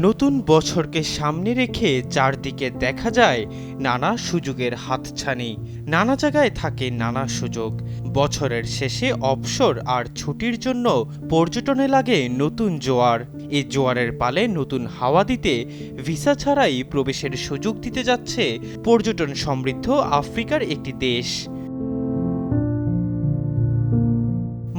নতুন বছরকে সামনে রেখে চারদিকে দেখা যায় নানা সুযোগের হাতছানি। নানা জায়গায় থাকে নানা সুযোগ। বছরের শেষে অবসর আর ছুটির জন্য পর্যটনে লাগে নতুন জোয়ার। এই জোয়ারের পালে নতুন হাওয়া দিতে ভিসা ছাড়াই প্রবেশের সুযোগ দিতে যাচ্ছে পর্যটন সমৃদ্ধ আফ্রিকার একটি দেশ।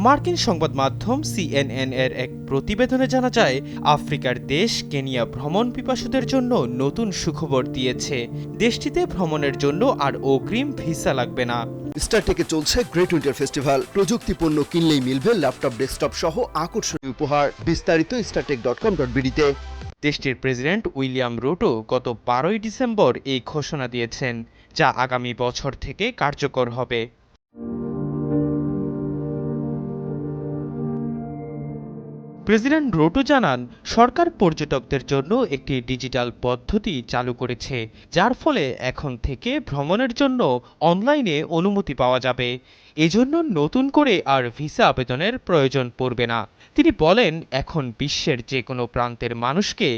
মার্কিন সংবাদ মাধ্যম সিএনএন এর এক প্রতিবেদনে জানা যায়, আফ্রিকার দেশ কেনিয়া ভ্রমণ পিপাসুদের জন্য নতুন সুখবর দিয়েছে। দেশটিতে ভ্রমণের জন্য আর অগ্রিম ভিসা লাগবে না। স্টারটেকে চলছে গ্রেট উইন্টার ফেস্টিভ্যাল। প্রযুক্তি পণ্য কিনলেই মিলবে ল্যাপটপ, ডেস্কটপ সহ আকর্ষণীয় উপহার। বিস্তারিত startech.com.bd-তে। দেশটির প্রেসিডেন্ট উইলিয়াম রুটো গত 12ই ডিসেম্বর এই ঘোষণা দিয়েছেন, যা আগামী বছর থেকে কার্যকর হবে। প্রেসিডেন্ট রুটো জানান, সরকার পর্যটকদের জন্য একটি ডিজিটাল পদ্ধতি চালু করেছে, যার ফলে এখন থেকে ভ্রমণের জন্য অনলাইনে অনুমতি পাওয়া যাবে। এজন্য নতুন করে আর ভিসা আবেদনের প্রয়োজন পড়বে না। তিনি বলেন, এখন বিশ্বের যে কোনো প্রান্তের মানুষকে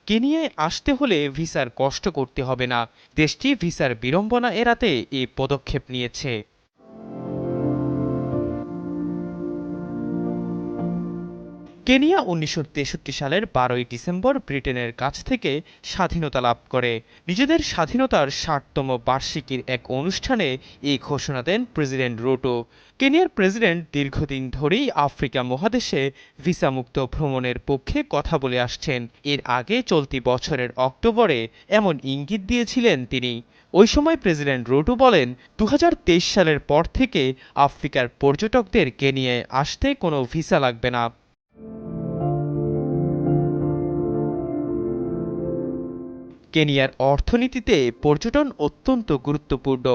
কেনিয়ায় আসতে হলে ভিসার কষ্ট করতে হবে না। দেশটি ভিসার বিড়ম্বনা এড়াতে এই পদক্ষেপ নিয়েছে। কেনিয়া 1963 সালের 12ই ডিসেম্বর ব্রিটেনের কাছ থেকে স্বাধীনতা লাভ করে। নিজেদের স্বাধীনতার 60তম বার্ষিকীর এক অনুষ্ঠানে এই ঘোষণা দেন প্রেসিডেন্ট রুটো। কেনিয়ার প্রেসিডেন্ট দীর্ঘদিন ধরেই আফ্রিকা মহাদেশে ভিসামুক্ত ভ্রমণের পক্ষে কথা বলে আসছেন। এর আগে চলতি বছরের অক্টোবরে এমন ইঙ্গিত দিয়েছিলেন তিনি। ওই সময় প্রেসিডেন্ট রুটো বলেন, 2023 সালের পর থেকে আফ্রিকার পর্যটকদের কেনিয়ায় আসতে কোনো ভিসা লাগবে না। কেনিয়ার অর্থনীতিতে পর্যটন অত্যন্ত গুরুত্বপূর্ণ।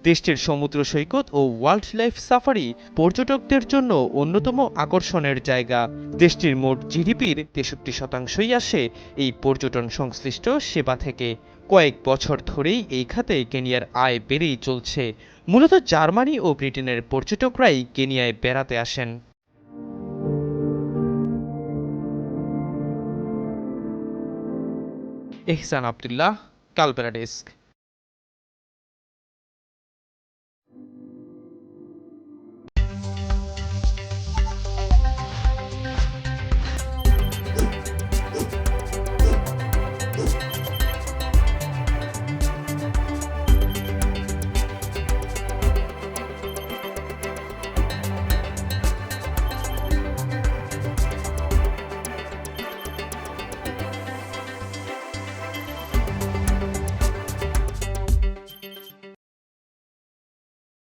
দেশটির সমুদ্র সৈকত ও ওয়াইল্ড লাইফ সাফারি পর্যটকদের জন্য অন্যতম আকর্ষণের জায়গা। দেশটির মোট জিডিপির 63% আসে এই পর্যটন সংশ্লিষ্ট সেবা থেকে। কয়েক বছর ধরেই এই খাতে কেনিয়ার আয় বেড়েই চলছে। মূলত জার্মানি ও ব্রিটেনের পর্যটকরাই কেনিয়ায় বেড়াতে আসেন। এহসান আব্দুল্লাহ, কালবেলা ডেস্ক।